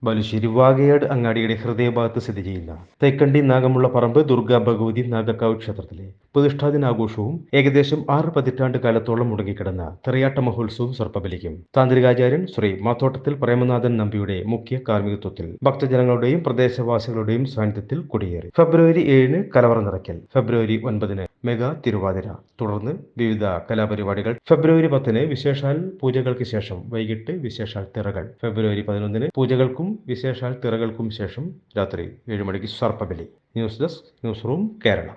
ബാലുശ്ശേരി വാകയാട് അങ്ങാടിയുടെ ഹൃദയഭാഗത്ത് സ്ഥിതി ചെയ്യുന്ന തേക്കണ്ടി നാഗമുള്ള പറമ്പ് ദുർഗാ ഭഗവതി നാഗക്കാവ് ക്ഷേത്രത്തിലെ പ്രതിഷ്ഠാദിനാഘോഷവും ഏകദേശം 6 പതിറ്റാണ്ട് കാലത്തോളം മുടങ്ങിക്കിടന്ന തെറിയാട്ട മഹോത്സവവും സർപ്പബലിക്കും താന്ത്രികാചാര്യൻ ശ്രീ മാത്തോട്ടത്തിൽ പ്രേമനാഥൻ നമ്പിയുടെ മുഖ്യ കാർമ്മികത്വത്തിൽ ഭക്തജനങ്ങളുടെയും പ്രദേശവാസികളുടെയും സാന്നിധ്യത്തിൽ കൊടിയേറി. ഫെബ്രുവരി 7 കലവറ നിറയ്ക്കൽ, ഫെബ്രുവരി 9 മെഗാ തിരുവാതിര, തുടർന്ന് വിവിധ കലാപരിപാടികൾ. ഫെബ്രുവരി 10 വിശേഷാൽ പൂജകൾക്ക് ശേഷം വൈകിട്ട് വിശേഷാൽ തിറകൾ. ഫെബ്രുവരി 11 പൂജകൾക്കും വിശേഷാൽ തിറകൾക്കും ശേഷം രാത്രി 7 മണിക്ക് സർപ്പബലി. News desk, news room, Kerala.